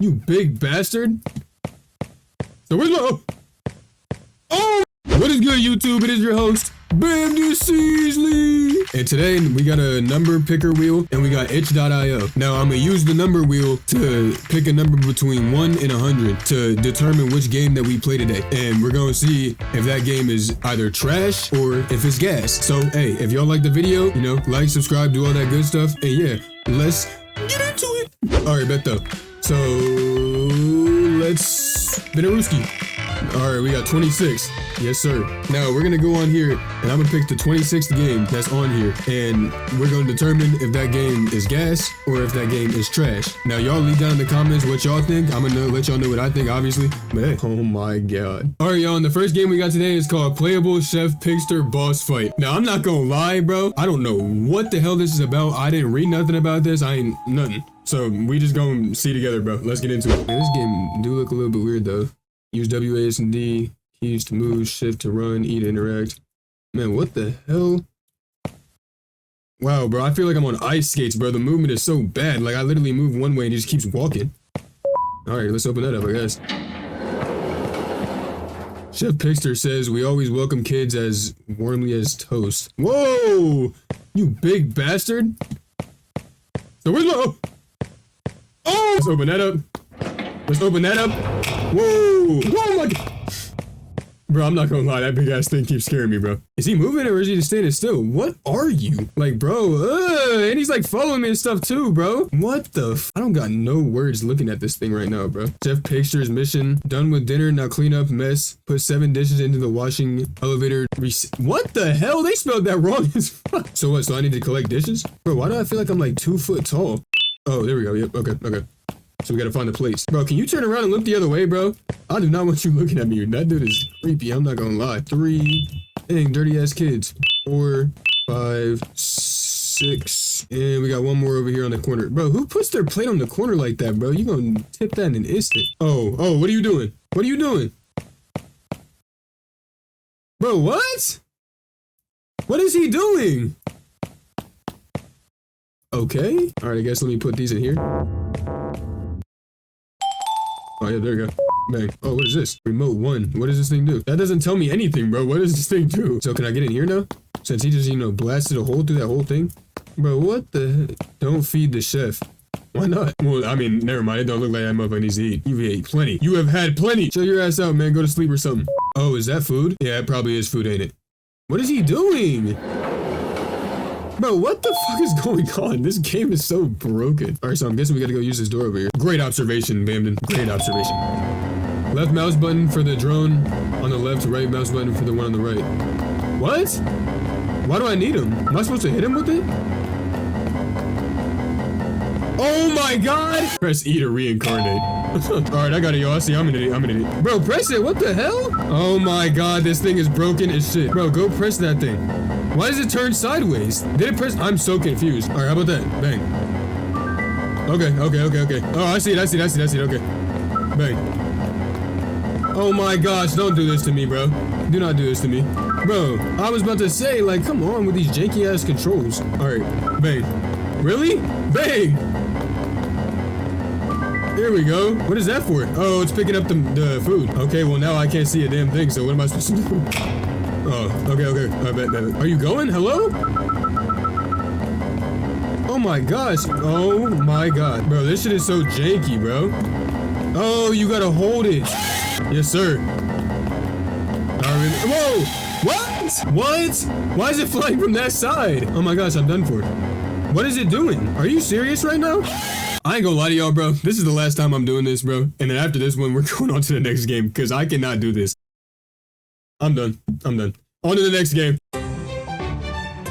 You big bastard. So where's my... Oh! What is good, YouTube? It is your host, Bam Seasley. And today we got a number picker wheel and we got itch.io. Now I'm gonna use the number wheel to pick a number between 1 and 100 to determine which game that we play today. And we're gonna see if that game is either trash or if it's gas. So hey, if y'all like the video, you know, like, subscribe, do all that good stuff. And yeah, let's get into it. All right, bet though. So let's Benaruski. All right, we got 26. Yes, sir. Now we're gonna go on here and I'm gonna pick the 26th game that's on here and we're gonna determine if that game is gas or if that game is trash. Now y'all leave down in the comments what y'all think. I'm gonna let y'all know what I think, obviously. But hey, oh my god. All right, y'all, and the first game we got today is called Playable Chef Pigster Boss Fight. Now I'm not gonna lie, bro. I don't know what the hell this is about. I didn't read nothing about this. I ain't nothing. So we just gonna see together, bro. Let's get into it. Man, this game do look a little bit weird though. Use W, A, S, and D. Keys to move, shift to run, E to interact. Man, what the hell? Wow, bro, I feel like I'm on ice skates, bro. The movement is so bad. Like, I literally move one way and he just keeps walking. Alright, let's open that up, I guess. Chef Pigster says, we always welcome kids as warmly as toast. Whoa! You big bastard! So where's my... Oh! Let's open that up. Let's open that up. Whoa! Oh my god! Bro, I'm not gonna lie, that big ass thing keeps scaring me, bro. Is he moving or is he just standing still? What are you? Like, bro, and he's like following me and stuff too, bro. What the f— I don't got no words looking at this thing right now, bro. Chef Pigster's mission. Done with dinner, now clean up mess. Put 7 dishes into the washing elevator. What the hell? They spelled that wrong as fuck. So what, so I need to collect dishes? Bro, why do I feel like I'm like 2 foot tall? Oh, there we go, yep, okay. So we gotta find the plates. Bro, can you turn around and look the other way, bro? I do not want you looking at me. That dude is creepy, I'm not gonna lie. 3, dang, dirty ass kids. 4, 5, 6, and we got one more over here on the corner. Bro, who puts their plate on the corner like that, bro? You gonna tip that in an instant. Oh, what are you doing? What are you doing? Bro, what? What is he doing? Okay. All right, I guess let me put these in here. Oh yeah, there you go. Bang. Oh, what is this? Remote 1. What does this thing do? That doesn't tell me anything, bro. What does this thing do? So can I get in here now? Since he just, you know, blasted a hole through that whole thing? Bro, what the heck? Don't feed the chef. Why not? Well, I mean, never mind. It don't look like that motherfucker needs to eat. You've ate plenty. You have had plenty. Chill your ass out, man. Go to sleep or something. Oh, is that food? Yeah, it probably is food, ain't it? What is he doing? Bro, what the fuck is going on? This game is so broken. All right, so I'm guessing we gotta go use this door over here. Great observation, Bamden. Great observation. Left mouse button for the drone on the left, right mouse button for the one on the right. What? Why do I need him? Am I supposed to hit him with it? Oh my god! Press E to reincarnate. Alright, I got it, yo. I see, I'm an idiot. Bro, press it, what the hell? Oh my god, this thing is broken as shit. Bro, go press that thing. Why does it turn sideways? Did it press? I'm so confused. Alright, how about that? Bang. Okay. Oh, I see it, okay. Bang. Oh my gosh, don't do this to me, bro. Do not do this to me. Bro, I was about to say, like, come on with these janky ass controls. Alright, bang. Really? Bang! There we go. What is that for? Oh, it's picking up the food. Okay, well now I can't see a damn thing, so what am I supposed to do? Oh, okay. I bet. Are you going? Hello? Oh my gosh. Oh my god. Bro, this shit is so janky, bro. Oh, you gotta hold it. Yes, sir. Whoa! What? Why is it flying from that side? Oh my gosh, I'm done for. What is it doing? Are you serious right now? I ain't gonna lie to y'all, bro. This is the last time I'm doing this, bro. And then after this one, we're going on to the next game because I cannot do this. I'm done. On to the next game.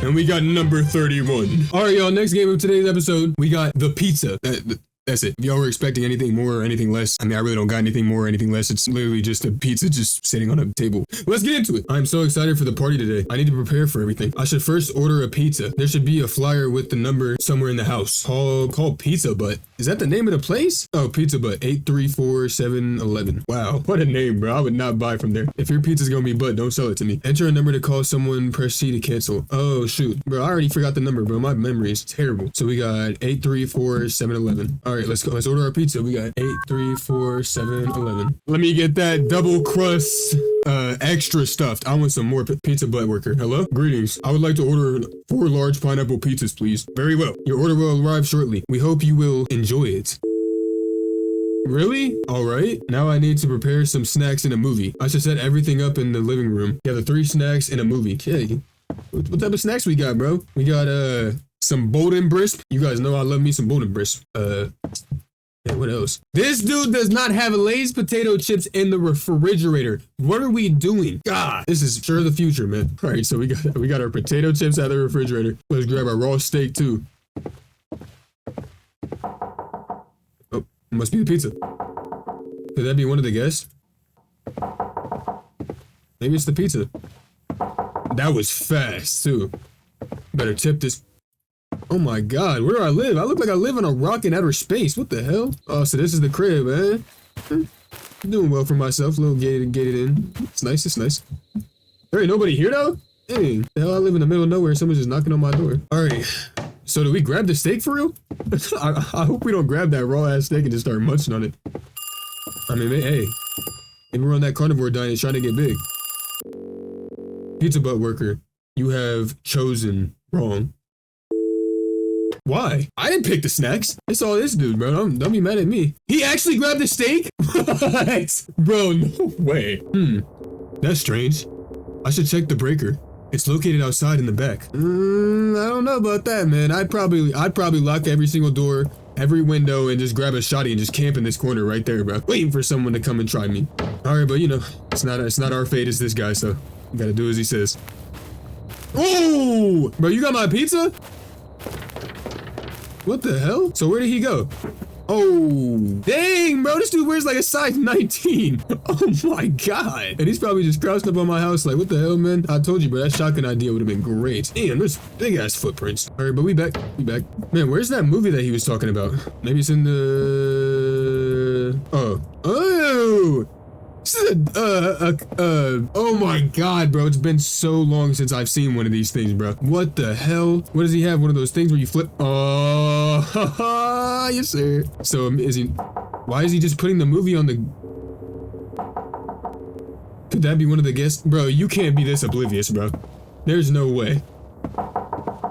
And we got number 31. All right, y'all. Next game of today's episode, we got the pizza. That's it. If y'all were expecting anything more or anything less, I mean, I really don't got anything more or anything less. It's literally just a pizza just sitting on a table. Let's get into it. I'm so excited for the party today. I need to prepare for everything. I should first order a pizza. There should be a flyer with the number somewhere in the house. Called Pizza Butt. Is that the name of the place? Oh, Pizza Butt. 834711. Wow, what a name, bro. I would not buy from there. If your pizza's gonna be butt, don't sell it to me. Enter a number to call someone, press C to cancel. Oh, shoot. Bro, I already forgot the number, bro. My memory is terrible. So we got 834711. All right. right, let's go. Let's order our pizza. We got 8, 3, 4, 7, 11. Let me get that double crust, extra stuffed. I want some more pizza butt worker. Hello? Greetings. I would like to order 4 large pineapple pizzas, please. Very well. Your order will arrive shortly. We hope you will enjoy it. Really? Alright. Now I need to prepare some snacks in a movie. I should set everything up in the living room. Yeah, the 3 snacks in a movie. Okay. What type of snacks we got, bro? We got, some Bolden Crisp. You guys know I love me some Bolden Crisp. Yeah, what else? This dude does not have Lay's potato chips in the refrigerator. What are we doing? God, this is sure the future, man. All right, so we got our potato chips out of the refrigerator. Let's grab our raw steak too. Oh, must be the pizza. Could that be one of the guests? Maybe it's the pizza. That was fast too. Better tip this. Oh my God, where do I live? I look like I live on a rock in outer space. What the hell? Oh, so this is the crib, man. I'm doing well for myself. A little gated in. It's nice, it's nice. There ain't nobody here though? Hey, the hell, I live in the middle of nowhere. Someone's just knocking on my door. All right, so do we grab the steak for real? I hope we don't grab that raw ass steak and just start munching on it. I mean, hey, maybe we're on that carnivore diet trying to get big. Pizza butt worker, you have chosen wrong. Why? I didn't pick the snacks. It's all this dude, bro. Don't be mad at me. He actually grabbed the steak? What? Bro, no way. That's strange. I should check the breaker. It's located outside in the back. I don't know about that, man. I'd probably lock every single door, every window, and just grab a shotty and just camp in this corner right there, bro. Waiting for someone to come and try me. All right, but you know, it's not our fate, it's this guy, so you gotta do as he says. Oh, bro, you got my pizza? What the hell? So where did he go? Oh, dang, bro. This dude wears like a size 19. Oh my God. And he's probably just crouched up on my house like, what the hell, man? I told you, bro, that shotgun idea would have been great. Damn, there's big ass footprints. All right, but we back. Man, where's that movie that he was talking about? Maybe it's in the... Oh. This is oh my God, bro. It's been so long since I've seen one of these things, bro. What the hell? What does he have? One of those things where you flip? Oh, yes, sir. So why is he just putting the movie on the... Could that be one of the guests? Bro, you can't be this oblivious, bro. There's no way.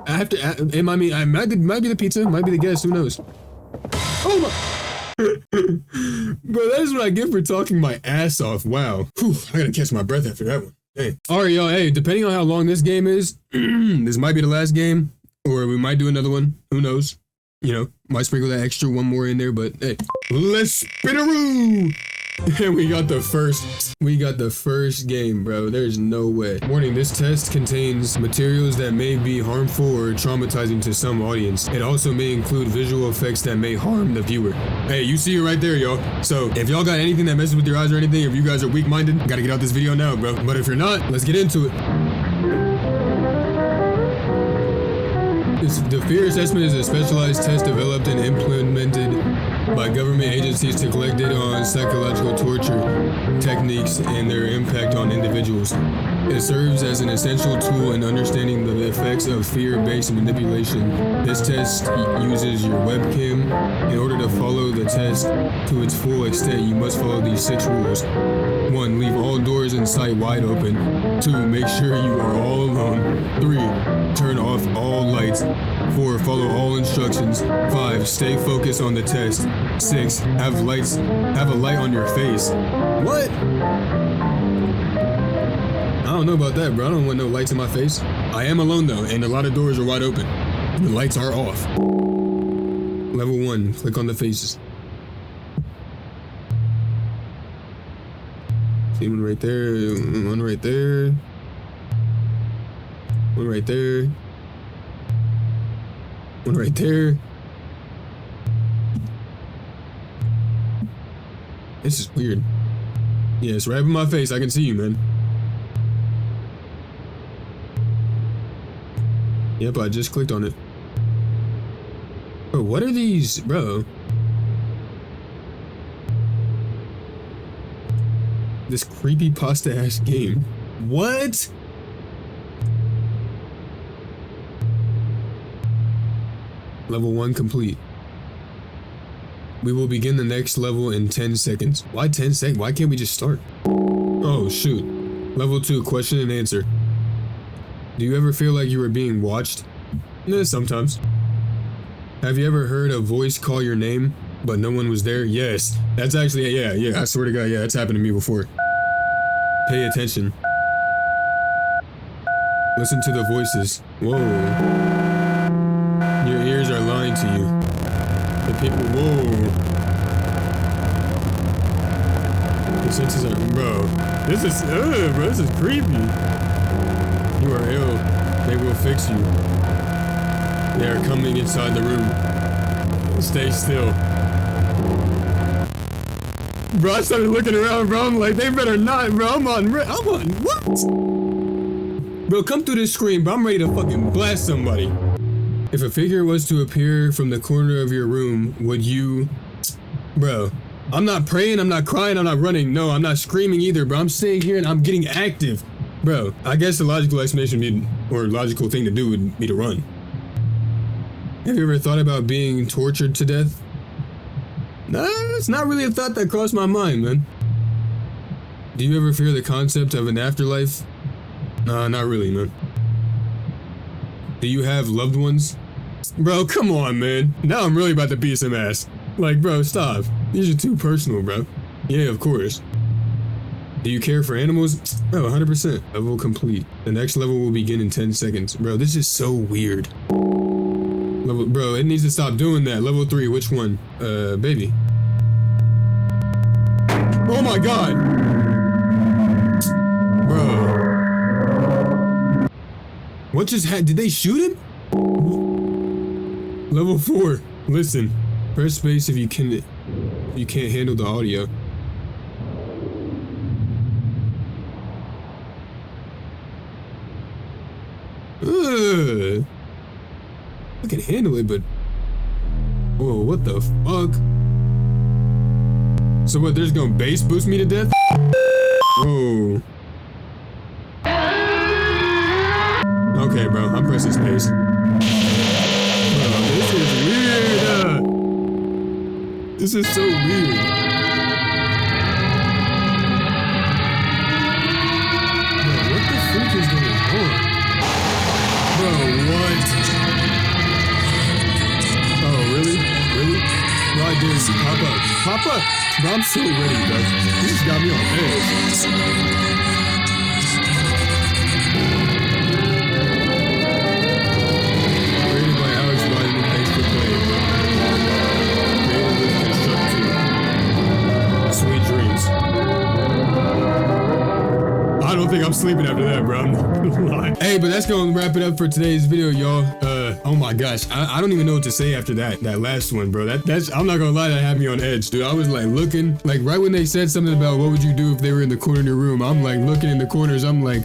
It might be the pizza, might be the guest, who knows? Oh my... Bro, that is what I get for talking my ass off. Wow. Whew, I gotta catch my breath after that one. Hey. Alright, y'all. Hey, depending on how long this game is, this might be the last game, or we might do another one. Who knows? You know, might sprinkle that extra one more in there, but hey. Let's spinaroo! And we got the first game, bro. There's no way. Warning, this test contains materials that may be harmful or traumatizing to some audience. It also may include visual effects that may harm the viewer. Hey, you see it right there, y'all. So if y'all got anything that messes with your eyes or anything, if you guys are weak-minded, gotta get out this video now, bro. But if you're not, let's get into it. The fear assessment is a specialized test developed and implemented by government agencies to collect data on psychological torture techniques and their impact on individuals. It serves as an essential tool in understanding the effects of fear-based manipulation. This test uses your webcam. In order to follow the test to its full extent, you must follow these 6 rules. 1. Leave all doors in sight wide open. 2. Make sure you are all alone. 3. Turn off all lights. 4. Follow all instructions. 5. Stay focused on the test. 6. Have a light on your face. What? I don't know about that, bro. I don't want no lights in my face. I am alone though, and a lot of doors are wide open. The lights are off. Level 1. Click on the faces. See one right there. One right there. One right there. One right there. This is weird. Yeah, it's right in my face. I can see you, man. Yep, I just clicked on it. Bro, what are these, bro? This creepypasta ass game. What? Level 1 complete. We will begin the next level in 10 seconds. Why 10 seconds? Why can't we just start? Oh, shoot. Level 2, question and answer. Do you ever feel like you were being watched? Sometimes. Have you ever heard a voice call your name, but no one was there? Yes. That's actually, yeah, I swear to God, yeah, that's happened to me before. Pay attention. Listen to the voices. Whoa. Your ears are lying to you. The people, whoa. The senses are, bro. This is creepy. You are ill. They will fix you. They are coming inside the room. Stay still. Bro, I started looking around, bro. I'm like, they better not, bro. I'm on what? Bro, come through this screen, bro. I'm ready to fucking blast somebody. If a figure was to appear from the corner of your room, would you... Bro, I'm not praying, I'm not crying, I'm not running. No, I'm not screaming either, bro. I'm sitting here and I'm getting active. Bro, I guess the logical explanation or logical thing to do would be to run. Have you ever thought about being tortured to death? Nah, it's not really a thought that crossed my mind, man. Do you ever fear the concept of an afterlife? Nah, not really, man. Do you have loved ones? Bro, come on, man. Now I'm really about to beat some ass. Like, bro, stop. These are too personal, bro. Yeah, of course. Do you care for animals? Oh, 100%. Level complete. The next level will begin in 10 seconds. Bro, this is so weird. Bro, it needs to stop doing that. Level 3, which one? Baby. Oh my God! Bro. What just happened? Did they shoot him? Level 4. Listen. Press space if you can't handle the audio. I can handle it, but... Whoa, what the fuck? So what, they're just gonna bass boost me to death? Whoa. Okay, bro, I'm pressing space. Bro, this is weird! This is so weird. Bro, what the freak is going on? Bro, what? Oh, really? Really? Bro, I dare you. Pop up. Pop up! Bro, I'm so ready, bro. This just got me on edge. Created by Alex Wyden, thanks for playing. Created with Construct 2. Sweet dreams. I don't think I'm sleeping after that, bro. I'm not gonna lie. Hey, but that's gonna wrap it up for today's video, y'all. Oh my gosh, I don't even know what to say after that last one, bro. That's I'm not gonna lie, that had me on edge, dude. I was like looking, like right when they said something about what would you do if they were in the corner of your room, I'm like looking in the corners. I'm like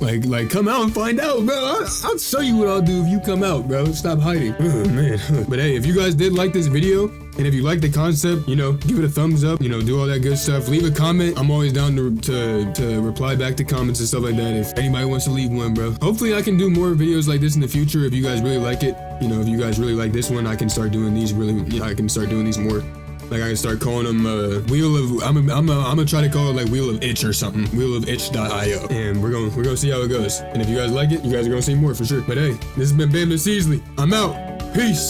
come out and find out, bro. I'll show you what I'll do if you come out, bro. Stop hiding. Oh man. But hey, if you guys did like this video, and if you like the concept, you know, give it a thumbs up, you know, do all that good stuff. Leave a comment. I'm always down to reply back to comments and stuff like that if anybody wants to leave one, bro. Hopefully I can do more videos like this in the future if you guys really like it. You know, if you guys really like this one, I can start doing these I can start doing these more. Like I can start calling them Wheel of I'm gonna try to call it like Wheel of Itch or something. Wheel of Itch.io. And we're gonna see how it goes. And if you guys like it, you guys are gonna see more for sure. But hey, this has been Bam and Seasley. I'm out. Peace.